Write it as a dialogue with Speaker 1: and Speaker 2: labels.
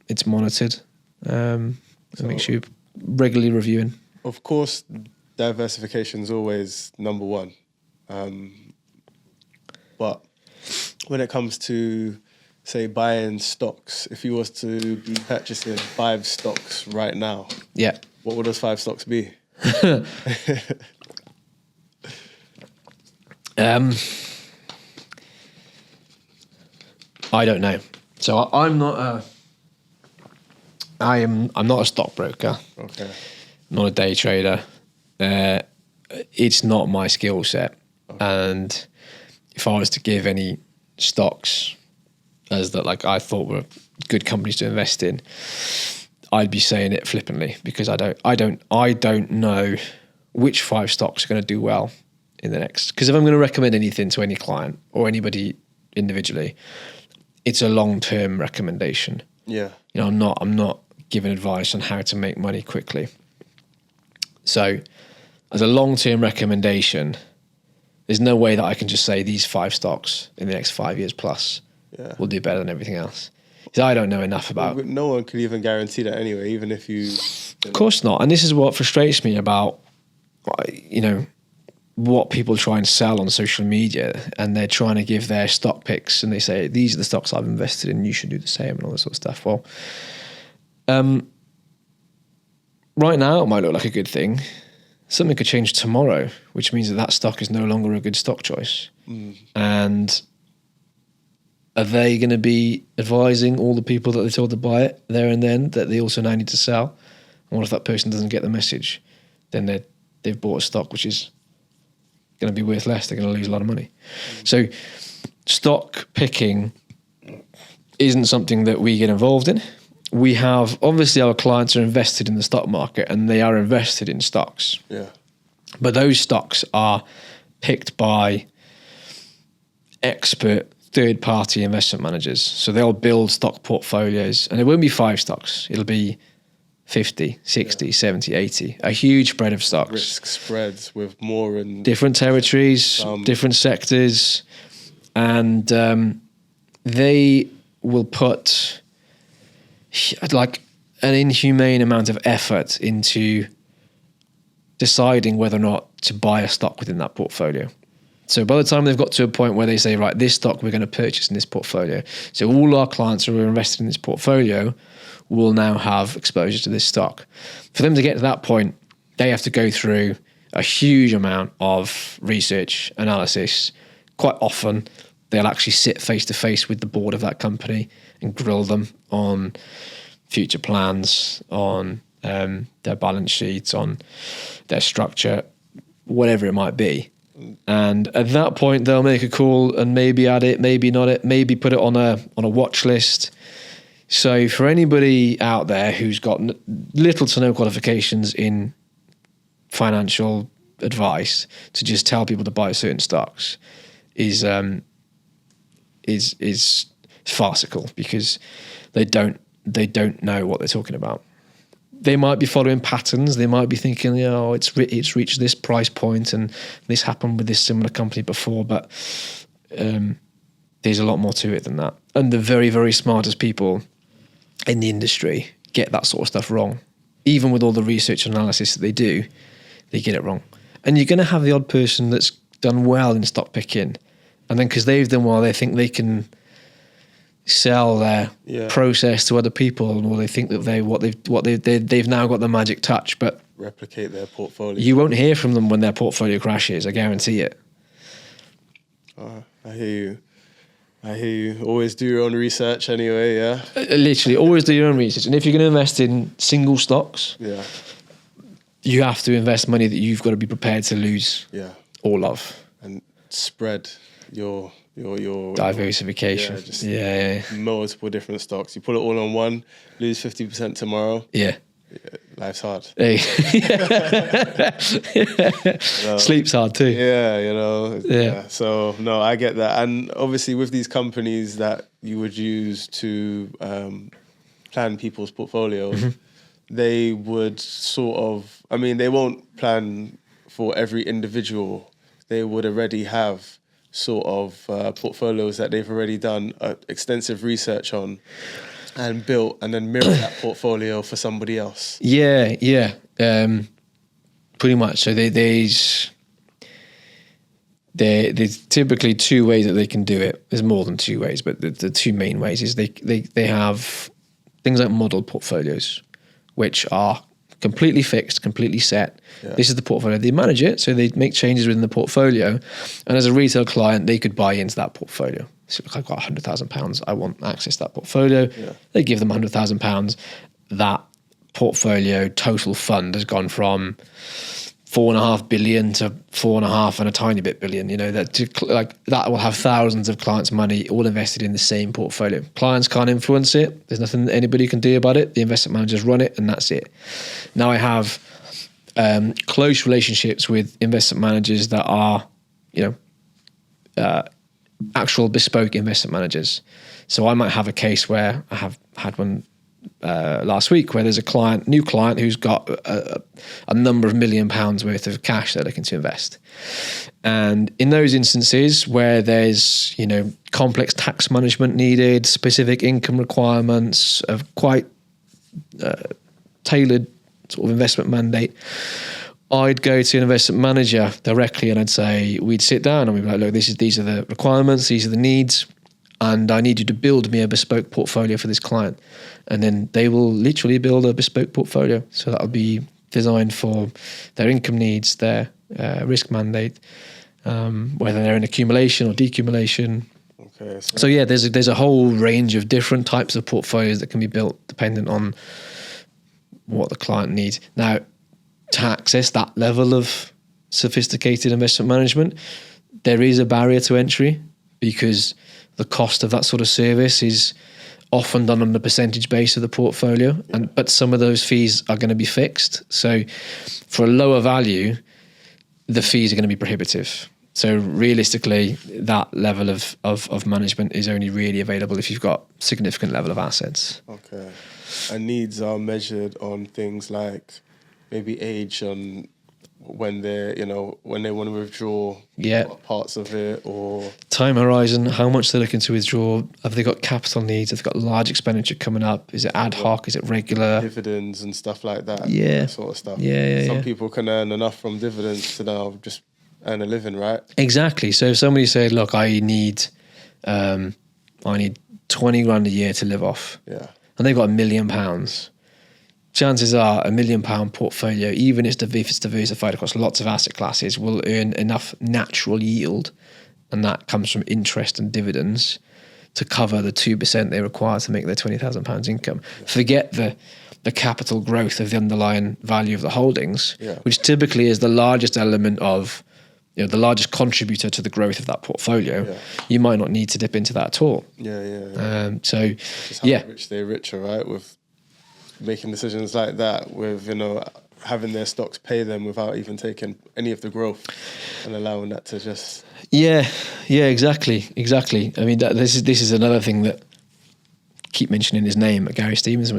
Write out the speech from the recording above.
Speaker 1: it's monitored, and make sure you're regularly reviewing.
Speaker 2: Of course, diversification is always number one. But when it comes to, say, buying stocks, if you was to be purchasing 5 stocks right now,
Speaker 1: Yeah.
Speaker 2: what would those 5 stocks be?
Speaker 1: I don't know. So I'm not I'm not a stockbroker.
Speaker 2: Okay.
Speaker 1: Not a day trader. It's not my skill set. And if I was to give any stocks as that, like, I thought were good companies to invest in, I'd be saying it flippantly, because I don't know which 5 stocks are going to do well in the next. Because if I'm going to recommend anything to any client or anybody individually, it's a long-term recommendation.
Speaker 2: Yeah.
Speaker 1: You know, I'm not giving advice on how to make money quickly. So, as a long-term recommendation, there's no way that I can just say these 5 stocks in the next 5 years plus will do better than everything else. Because I don't know enough about.
Speaker 2: No one could even guarantee that anyway, even if you.
Speaker 1: Of course not. And this is what frustrates me about, you know, what people try and sell on social media, and they're trying to give their stock picks, and they say, these are the stocks I've invested in, you should do the same, and all this sort of stuff. Well, right now it might look like a good thing. Something could change tomorrow, which means that stock is no longer a good stock choice. And are they going to be advising all the people that they told to buy it there and then that they also now need to sell? And what if that person doesn't get the message? Then they've bought a stock which is going to be worth less. They're going to lose a lot of money. So stock picking isn't something that we get involved in. We have, obviously our clients are invested in the stock market and they are invested in stocks.
Speaker 2: Yeah.
Speaker 1: But those stocks are picked by expert third-party investment managers. So they'll build stock portfolios, and it won't be 5 stocks. It'll be 50, 60, 70, 80. A huge spread of stocks.
Speaker 2: Risk spreads with more and
Speaker 1: different territories, different sectors, and they will put like an inhumane amount of effort into deciding whether or not to buy a stock within that portfolio. So by the time they've got to a point where they say, right, this stock we're going to purchase in this portfolio. So all our clients who are invested in this portfolio will now have exposure to this stock. For them to get to that point, they have to go through a huge amount of research, analysis. Quite often, they'll actually sit face to face with the board of that company and grill them on future plans, on their balance sheets, on their structure, whatever it might be. And at that point, they'll make a call and maybe add it, maybe not it, maybe put it on a watch list. So for anybody out there who's got little to no qualifications in financial advice, to just tell people to buy certain stocks is farcical, because they don't know what they're talking about. They might be following patterns. They might be thinking, you know, it's reached this price point and this happened with this similar company before, but there's a lot more to it than that. And the very, very smartest people in the industry get that sort of stuff wrong. Even with all the research and analysis that they do, they get it wrong. And you're going to have the odd person that's done well in stock picking, and then because they've done well, they think they can sell their process to other people, or they think that they've now got the magic touch, but
Speaker 2: replicate their portfolio.
Speaker 1: You won't hear from them when their portfolio crashes. I guarantee it.
Speaker 2: I hear you. Always do your own research anyway, yeah?
Speaker 1: Literally, always do your own research. And if you're going to invest in single stocks, you have to invest money that you've got to be prepared to lose all of.
Speaker 2: And spread your
Speaker 1: diversification.
Speaker 2: Multiple different stocks. You put it all on one, lose 50% tomorrow.
Speaker 1: Yeah.
Speaker 2: Life's hard.
Speaker 1: Hey. Sleep's hard too.
Speaker 2: Yeah, you know. Yeah. So no, I get that. And obviously with these companies that you would use to plan people's portfolios, they would sort of, I mean, they won't plan for every individual. They would already have sort of portfolios that they've already done extensive research on and built and then mirror that portfolio for somebody else.
Speaker 1: Yeah. Pretty much. So there's typically two ways that they can do it. There's more than two ways, but the two main ways is they have things like model portfolios, which are completely fixed, completely set. Yeah. This is the portfolio. They manage it, so they make changes within the portfolio. And as a retail client, they could buy into that portfolio. So I've got £100,000. I want access to that portfolio. Yeah. They give them £100,000. That portfolio total fund has gone from 4.5 billion to 4.5 and a tiny bit billion. You know, that will have thousands of clients' money all invested in the same portfolio. Clients can't influence it. There's nothing that anybody can do about it. The investment managers run it, and that's it. Now I have close relationships with investment managers that are, actual bespoke investment managers. So I might have a case where I have had one last week where there's a new client who's got a number of £1 million worth of cash they're looking to invest. And in those instances where there's, complex tax management needed, specific income requirements of quite tailored sort of investment mandate, I'd go to an investment manager directly and I'd say, we'd sit down and we'd be like, look, these are the requirements, these are the needs, and I need you to build me a bespoke portfolio for this client. And then they will literally build a bespoke portfolio. So that'll be designed for their income needs, their risk mandate, whether they're in accumulation or decumulation. Okay. So yeah, there's a whole range of different types of portfolios that can be built dependent on what the client needs. Now, to access that level of sophisticated investment management, there is a barrier to entry because the cost of that sort of service is often done on the percentage base of the portfolio, but some of those fees are going to be fixed. So for a lower value, the fees are going to be prohibitive. So realistically, that level of management is only really available if you've got significant level of assets. Okay.
Speaker 2: And needs are measured on things like maybe age, on when they want to withdraw parts of it, or
Speaker 1: time horizon, how much they're looking to withdraw. Have they got capital needs? Have they got large expenditure coming up? Is it ad hoc? Is it regular?
Speaker 2: Dividends and stuff like that. Yeah. That sort of stuff. Some people can earn enough from dividends to now just earn a living, right?
Speaker 1: Exactly. So if somebody said, look, I need 20 grand a year to live off. Yeah. And they've got £1 million. Chances are £1 million portfolio, even if it's diversified across lots of asset classes, will earn enough natural yield, and that comes from interest and dividends, to cover the 2% they require to make their £20,000 income. Yeah. Forget the capital growth of the underlying value of the holdings, which typically is the largest element of, the largest contributor to the growth of that portfolio. Yeah. You might not need to dip into that at all.
Speaker 2: Rich they're richer, right? With making decisions like that, with having their stocks pay them without even taking any of the growth and allowing that to just
Speaker 1: exactly. I mean, this is another thing that keep mentioning his name, Gary Stevenson